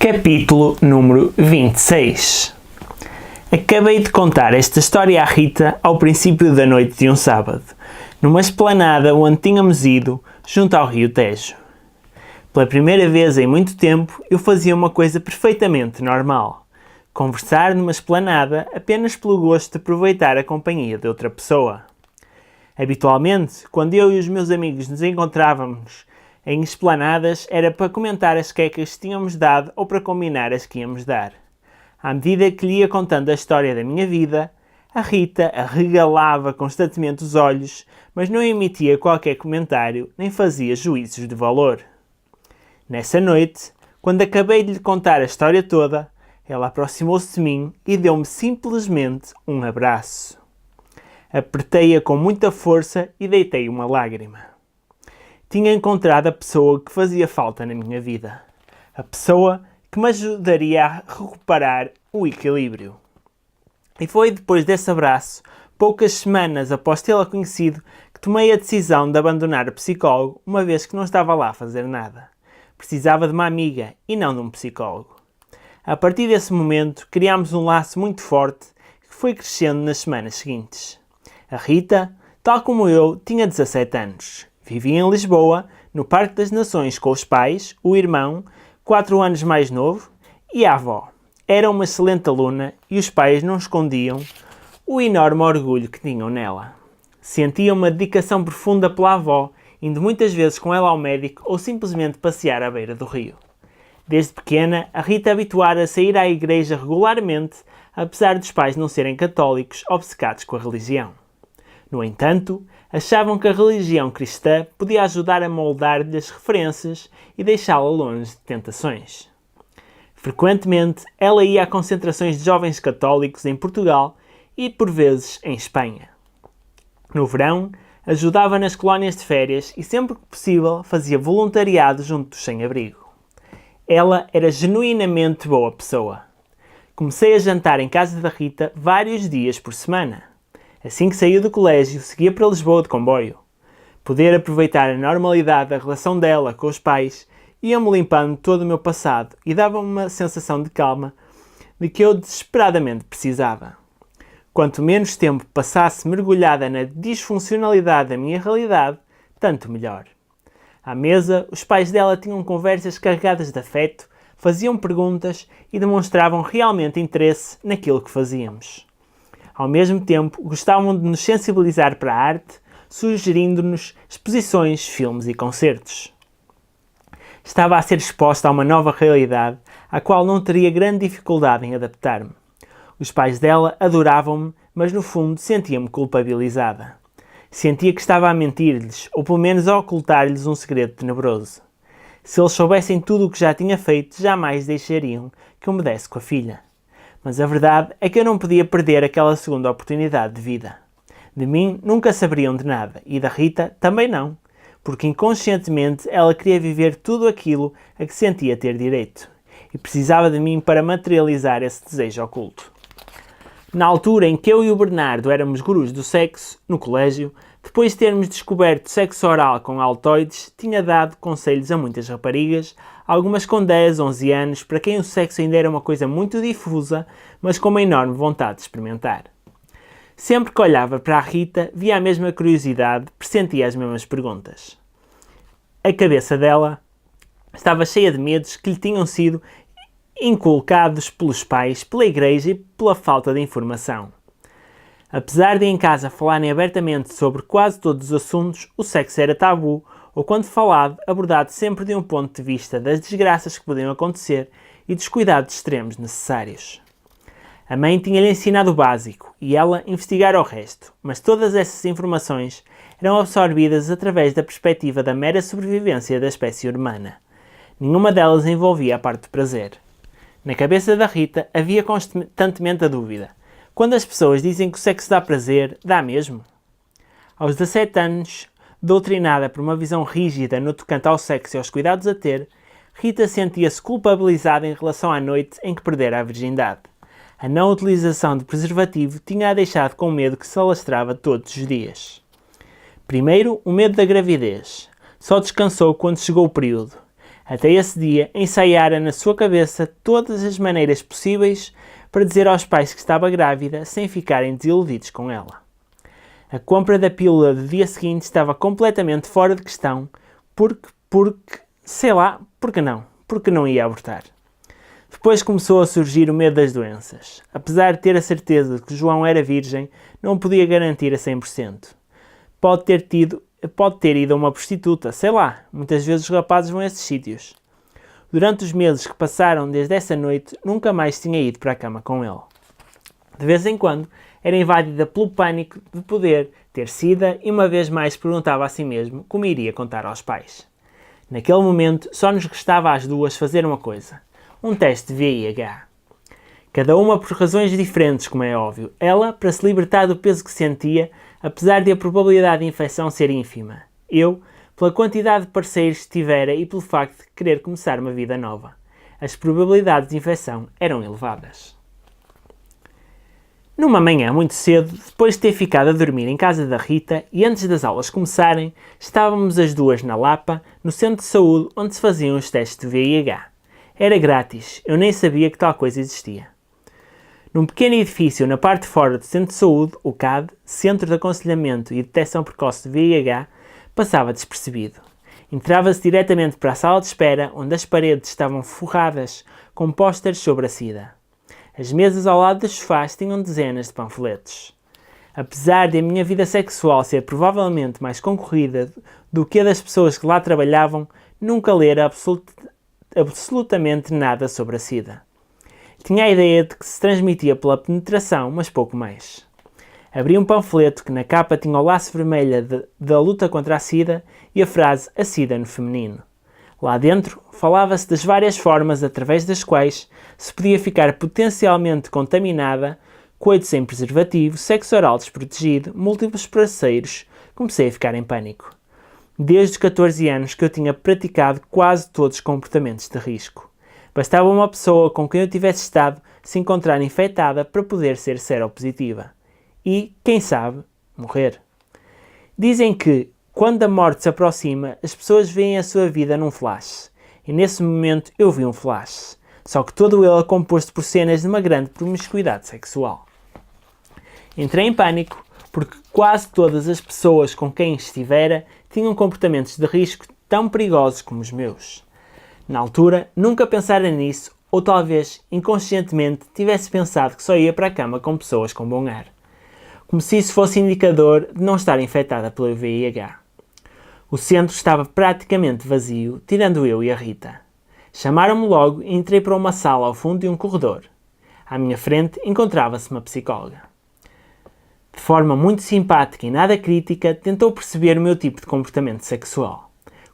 Capítulo número 26. Acabei de contar esta história à Rita ao princípio da noite de um sábado, numa esplanada onde tínhamos ido, junto ao rio Tejo. Pela primeira vez em muito tempo, eu fazia uma coisa perfeitamente normal: conversar numa esplanada apenas pelo gosto de aproveitar a companhia de outra pessoa. Habitualmente, quando eu e os meus amigos nos encontrávamos em esplanadas, era para comentar as quecas que tínhamos dado ou para combinar as que íamos dar. À medida que lhe ia contando a história da minha vida, a Rita arregalava constantemente os olhos, mas não emitia qualquer comentário nem fazia juízos de valor. Nessa noite, quando acabei de lhe contar a história toda, ela aproximou-se de mim e deu-me simplesmente um abraço. Apertei-a com muita força e deitei uma lágrima. Tinha encontrado a pessoa que fazia falta na minha vida. A pessoa que me ajudaria a recuperar o equilíbrio. E foi depois desse abraço, poucas semanas após tê-la conhecido, que tomei a decisão de abandonar o psicólogo, uma vez que não estava lá a fazer nada. Precisava de uma amiga e não de um psicólogo. A partir desse momento, criámos um laço muito forte que foi crescendo nas semanas seguintes. A Rita, tal como eu, tinha 17 anos. Vivia em Lisboa, no Parque das Nações, com os pais, o irmão, 4 anos mais novo, e a avó. Era uma excelente aluna e os pais não escondiam o enorme orgulho que tinham nela. Sentia uma dedicação profunda pela avó, indo muitas vezes com ela ao médico ou simplesmente passear à beira do rio. Desde pequena, a Rita habituara a sair à igreja regularmente, apesar dos pais não serem católicos obcecados com a religião. No entanto, achavam que a religião cristã podia ajudar a moldar-lhe as referências e deixá-la longe de tentações. Frequentemente, ela ia a concentrações de jovens católicos em Portugal e, por vezes, em Espanha. No verão, ajudava nas colónias de férias e, sempre que possível, fazia voluntariado junto dos sem-abrigo. Ela era genuinamente boa pessoa. Comecei a jantar em casa da Rita vários dias por semana. Assim que saía do colégio, seguia para Lisboa de comboio. Poder aproveitar a normalidade da relação dela com os pais ia-me limpando todo o meu passado e dava-me uma sensação de calma de que eu desesperadamente precisava. Quanto menos tempo passasse mergulhada na disfuncionalidade da minha realidade, tanto melhor. À mesa, os pais dela tinham conversas carregadas de afeto, faziam perguntas e demonstravam realmente interesse naquilo que fazíamos. Ao mesmo tempo, gostavam de nos sensibilizar para a arte, sugerindo-nos exposições, filmes e concertos. Estava a ser exposta a uma nova realidade, à qual não teria grande dificuldade em adaptar-me. Os pais dela adoravam-me, mas no fundo sentia-me culpabilizada. Sentia que estava a mentir-lhes, ou pelo menos a ocultar-lhes um segredo tenebroso. Se eles soubessem tudo o que já tinha feito, jamais deixariam que eu me desse com a filha. Mas a verdade é que eu não podia perder aquela segunda oportunidade de vida. De mim nunca saberiam de nada, e da Rita também não, porque inconscientemente ela queria viver tudo aquilo a que sentia ter direito, e precisava de mim para materializar esse desejo oculto. Na altura em que eu e o Bernardo éramos gurus do sexo, no colégio, depois de termos descoberto sexo oral com altoides, tinha dado conselhos a muitas raparigas, algumas com 10, 11 anos, para quem o sexo ainda era uma coisa muito difusa, mas com uma enorme vontade de experimentar. Sempre que olhava para a Rita, via a mesma curiosidade, pressentia as mesmas perguntas. A cabeça dela estava cheia de medos que lhe tinham sido inculcados pelos pais, pela igreja e pela falta de informação. Apesar de em casa falarem abertamente sobre quase todos os assuntos, o sexo era tabu, ou quando falado, abordado sempre de um ponto de vista das desgraças que podiam acontecer e dos cuidados extremos necessários. A mãe tinha-lhe ensinado o básico e ela investigar o resto, mas todas essas informações eram absorvidas através da perspectiva da mera sobrevivência da espécie humana. Nenhuma delas envolvia a parte do prazer. Na cabeça da Rita havia constantemente a dúvida: quando as pessoas dizem que o sexo dá prazer, dá mesmo? Aos 17 anos, doutrinada por uma visão rígida no tocante ao sexo e aos cuidados a ter, Rita sentia-se culpabilizada em relação à noite em que perdera a virgindade. A não utilização de preservativo tinha-a deixado com medo que se alastrava todos os dias. Primeiro, o medo da gravidez. Só descansou quando chegou o período. Até esse dia, ensaiara na sua cabeça todas as maneiras possíveis para dizer aos pais que estava grávida sem ficarem desiludidos com ela. A compra da pílula do dia seguinte estava completamente fora de questão, porque não ia abortar. Depois começou a surgir o medo das doenças. Apesar de ter a certeza de que João era virgem, não podia garantir a 100%. Pode ter ido a uma prostituta, muitas vezes os rapazes vão a esses sítios. Durante os meses que passaram desde essa noite, nunca mais tinha ido para a cama com ele. De vez em quando, era invadida pelo pânico de poder ter sida e uma vez mais perguntava a si mesmo como iria contar aos pais. Naquele momento, só nos restava às duas fazer uma coisa: um teste de VIH. Cada uma por razões diferentes, como é óbvio. Ela, para se libertar do peso que sentia, apesar de a probabilidade de infecção ser ínfima. Eu, pela quantidade de parceiros que tivera e pelo facto de querer começar uma vida nova. As probabilidades de infecção eram elevadas. Numa manhã muito cedo, depois de ter ficado a dormir em casa da Rita e antes das aulas começarem, estávamos as duas na Lapa, no centro de saúde onde se faziam os testes de VIH. Era grátis, eu nem sabia que tal coisa existia. Num pequeno edifício na parte de fora do centro de saúde, o CAD, Centro de Aconselhamento e Detecção Precoce de VIH, passava despercebido. Entrava-se diretamente para a sala de espera, onde as paredes estavam forradas com pósteres sobre a SIDA. As mesas ao lado dos sofás tinham dezenas de panfletos. Apesar de a minha vida sexual ser provavelmente mais concorrida do que a das pessoas que lá trabalhavam, nunca lera absolutamente nada sobre a SIDA. Tinha a ideia de que se transmitia pela penetração, mas pouco mais. Abri um panfleto que na capa tinha o laço vermelho da luta contra a SIDA e a frase "A SIDA no feminino". Lá dentro, falava-se das várias formas através das quais se podia ficar potencialmente contaminada, coito sem preservativo, sexo oral desprotegido, múltiplos parceiros. Comecei a ficar em pânico. Desde os 14 anos que eu tinha praticado quase todos os comportamentos de risco. Bastava uma pessoa com quem eu tivesse estado se encontrar infectada para poder ser seropositiva. E, quem sabe, morrer. Dizem que, quando a morte se aproxima, as pessoas veem a sua vida num flash. E nesse momento eu vi um flash. Só que todo ele é composto por cenas de uma grande promiscuidade sexual. Entrei em pânico porque quase todas as pessoas com quem estivera tinham comportamentos de risco tão perigosos como os meus. Na altura, nunca pensara nisso, ou talvez, inconscientemente, tivesse pensado que só ia para a cama com pessoas com bom ar. Como se isso fosse indicador de não estar infectada pelo VIH. O centro estava praticamente vazio, tirando eu e a Rita. Chamaram-me logo e entrei para uma sala ao fundo de um corredor. À minha frente encontrava-se uma psicóloga. De forma muito simpática e nada crítica, tentou perceber o meu tipo de comportamento sexual.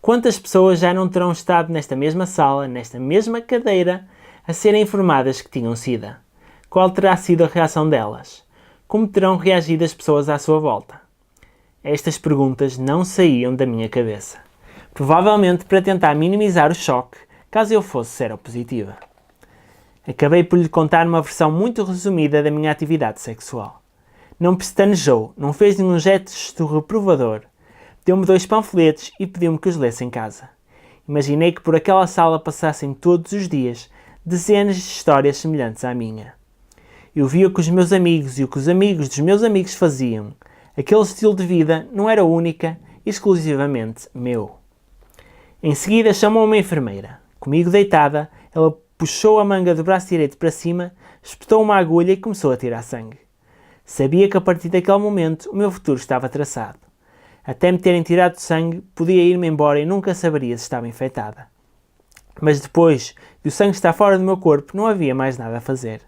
Quantas pessoas já não terão estado nesta mesma sala, nesta mesma cadeira, a serem informadas que tinham SIDA? Qual terá sido a reação delas? Como terão reagido as pessoas à sua volta? Estas perguntas não saíam da minha cabeça. Provavelmente para tentar minimizar o choque, caso eu fosse seropositiva. Acabei por lhe contar uma versão muito resumida da minha atividade sexual. Não pestanejou, não fez nenhum gesto reprovador. Deu-me 2 panfletos e pediu-me que os lesse em casa. Imaginei que por aquela sala passassem todos os dias dezenas de histórias semelhantes à minha. Eu via o que os meus amigos e o que os amigos dos meus amigos faziam. Aquele estilo de vida não era única e exclusivamente meu. Em seguida chamou uma enfermeira. Comigo deitada, ela puxou a manga do braço direito para cima, espetou uma agulha e começou a tirar sangue. Sabia que a partir daquele momento o meu futuro estava traçado. Até me terem tirado sangue, podia ir-me embora e nunca saberia se estava infectada. Mas depois de o sangue estar fora do meu corpo, não havia mais nada a fazer.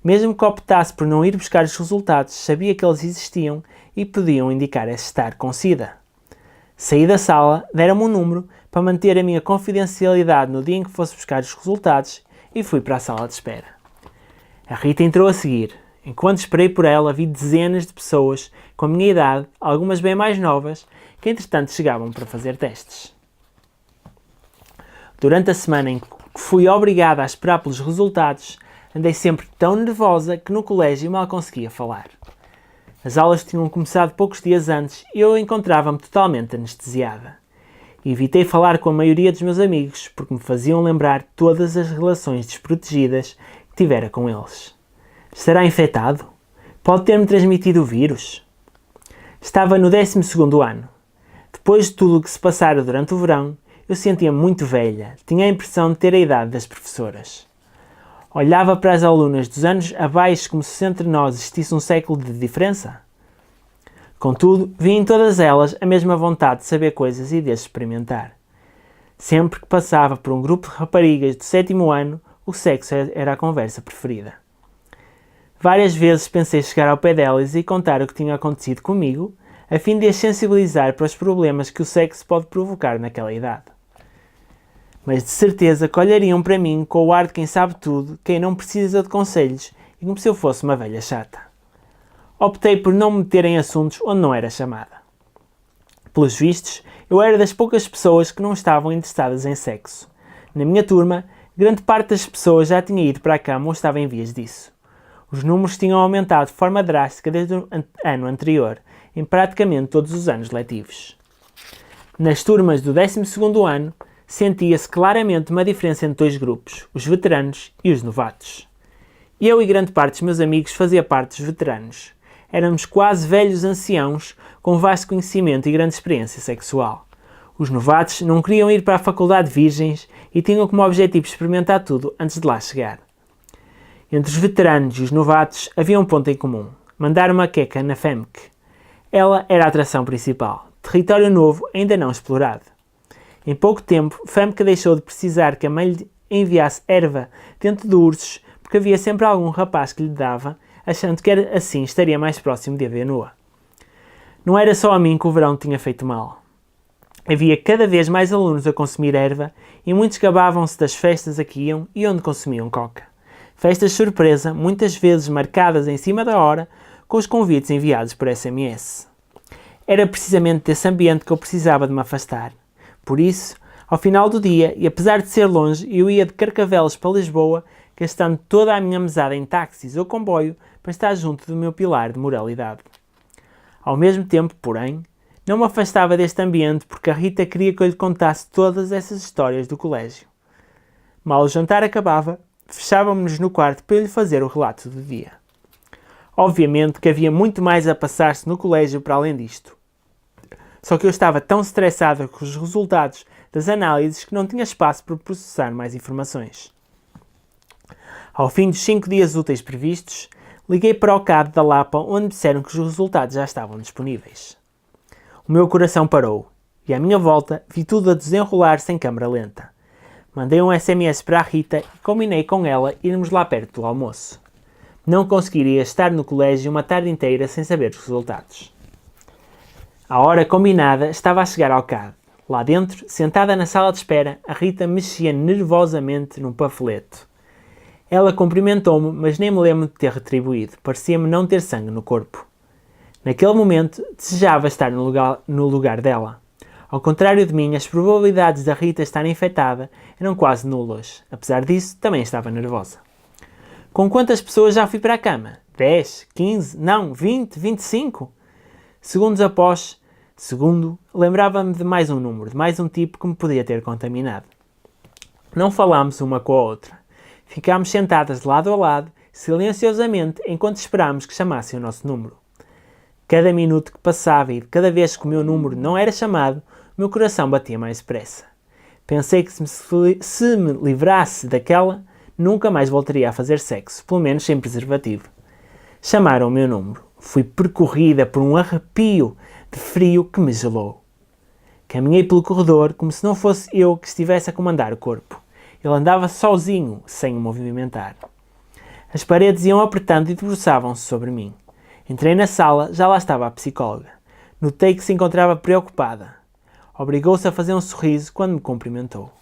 Mesmo que optasse por não ir buscar os resultados, sabia que eles existiam e podiam indicar estar com SIDA. Saí da sala, deram-me um número para manter a minha confidencialidade no dia em que fosse buscar os resultados e fui para a sala de espera. A Rita entrou a seguir. Enquanto esperei por ela, vi dezenas de pessoas com a minha idade, algumas bem mais novas, que entretanto chegavam para fazer testes. Durante a semana em que fui obrigada a esperar pelos resultados, andei sempre tão nervosa que no colégio mal conseguia falar. As aulas tinham começado poucos dias antes e eu encontrava-me totalmente anestesiada. e evitei falar com a maioria dos meus amigos porque me faziam lembrar todas as relações desprotegidas que tivera com eles. Estará infectado? Pode ter-me transmitido o vírus? Estava no 12º ano. Depois de tudo o que se passara durante o verão, eu sentia-me muito velha, tinha a impressão de ter a idade das professoras. Olhava para as alunas dos anos abaixo como se entre nós existisse um século de diferença. Contudo, vi em todas elas a mesma vontade de saber coisas e de as experimentar. Sempre que passava por um grupo de raparigas do 7º ano, o sexo era a conversa preferida. Várias vezes pensei chegar ao pé delas e contar o que tinha acontecido comigo, a fim de as sensibilizar para os problemas que o sexo pode provocar naquela idade. Mas de certeza que olhariam para mim com o ar de quem sabe tudo, quem não precisa de conselhos e como se eu fosse uma velha chata. Optei por não me meter em assuntos onde não era chamada. Pelos vistos, eu era das poucas pessoas que não estavam interessadas em sexo. Na minha turma, grande parte das pessoas já tinha ido para a cama ou estava em vias disso. Os números tinham aumentado de forma drástica desde o ano anterior, em praticamente todos os anos letivos. Nas turmas do 12º ano, sentia-se claramente uma diferença entre dois grupos, os veteranos e os novatos. Eu e grande parte dos meus amigos fazia parte dos veteranos. Éramos quase velhos anciãos com vasto conhecimento e grande experiência sexual. Os novatos não queriam ir para a faculdade virgens e tinham como objetivo experimentar tudo antes de lá chegar. Entre os veteranos e os novatos havia um ponto em comum: mandar uma queca na FEMC. Ela era a atração principal, território novo ainda não explorado. Em pouco tempo, FEMC deixou de precisar que a mãe lhe enviasse erva dentro de ursos porque havia sempre algum rapaz que lhe dava, achando que assim estaria mais próximo de a ver nua. Não era só a mim que o verão tinha feito mal. Havia cada vez mais alunos a consumir erva e muitos gabavam-se das festas a que iam e onde consumiam coca. Festas surpresa, muitas vezes marcadas em cima da hora, com os convites enviados por SMS. Era precisamente desse ambiente que eu precisava de me afastar. Por isso, ao final do dia, e apesar de ser longe, eu ia de Carcavelos para Lisboa, gastando toda a minha mesada em táxis ou comboio para estar junto do meu pilar de moralidade. Ao mesmo tempo, porém, não me afastava deste ambiente porque a Rita queria que eu lhe contasse todas essas histórias do colégio. Mal o jantar acabava, fechávamos-nos no quarto para eu lhe fazer o relato do dia. Obviamente que havia muito mais a passar-se no colégio para além disto. Só que eu estava tão estressado com os resultados das análises que não tinha espaço para processar mais informações. Ao fim dos 5 dias úteis previstos, liguei para o CAD da Lapa onde me disseram que os resultados já estavam disponíveis. O meu coração parou e à minha volta vi tudo a desenrolar-se em câmara lenta. Mandei um SMS para a Rita e combinei com ela irmos lá perto do almoço. Não conseguiria estar no colégio uma tarde inteira sem saber os resultados. A hora combinada estava a chegar ao CAD. Lá dentro, sentada na sala de espera, a Rita mexia nervosamente num panfleto. Ela cumprimentou-me, mas nem me lembro de ter retribuído. Parecia-me não ter sangue no corpo. Naquele momento, desejava estar no lugar dela. Ao contrário de mim, as probabilidades da Rita estar infectada eram quase nulas. Apesar disso, também estava nervosa. Com quantas pessoas já fui para a cama? 10? 15? Não, 20? 25? Segundos após segundo, lembrava-me de mais um número, de mais um tipo que me podia ter contaminado. Não falámos uma com a outra. Ficámos sentadas de lado a lado, silenciosamente, enquanto esperámos que chamassem o nosso número. Cada minuto que passava e de cada vez que o meu número não era chamado, o meu coração batia mais depressa. Pensei que se me livrasse daquela, nunca mais voltaria a fazer sexo, pelo menos sem preservativo. Chamaram o meu número. Fui percorrida por um arrepio de frio que me gelou. Caminhei pelo corredor como se não fosse eu que estivesse a comandar o corpo. Ele andava sozinho, sem o movimentar. As paredes iam apertando e debruçavam-se sobre mim. Entrei na sala, já lá estava a psicóloga. Notei que se encontrava preocupada. Obrigou-se a fazer um sorriso quando me cumprimentou.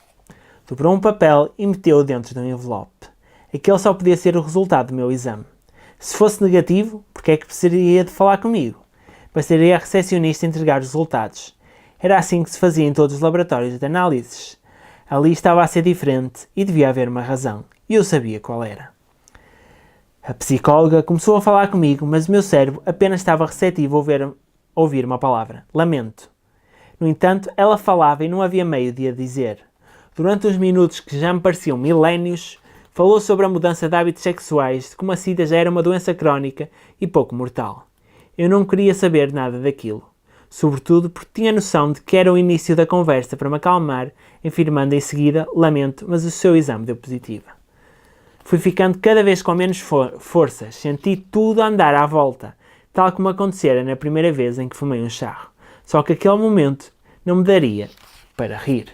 Dobrou um papel e meteu-o dentro de um envelope. Aquele só podia ser o resultado do meu exame. Se fosse negativo, porque é que precisaria de falar comigo? Bastaria a recepcionista entregar os resultados. Era assim que se fazia em todos os laboratórios de análises. Ali estava a ser diferente e devia haver uma razão. E eu sabia qual era. A psicóloga começou a falar comigo, mas o meu cérebro apenas estava receptivo a ouvir uma palavra. Lamento. No entanto, ela falava e não havia meio de a dizer. Durante uns minutos que já me pareciam milénios, falou sobre a mudança de hábitos sexuais, de como a SIDA já era uma doença crónica e pouco mortal. Eu não queria saber nada daquilo, sobretudo porque tinha noção de que era o início da conversa para me acalmar, afirmando em seguida: lamento, mas o seu exame deu positivo. Fui ficando cada vez com menos forças, senti tudo a andar à volta, tal como acontecera na primeira vez em que fumei um charro. Só que aquele momento não me daria para rir.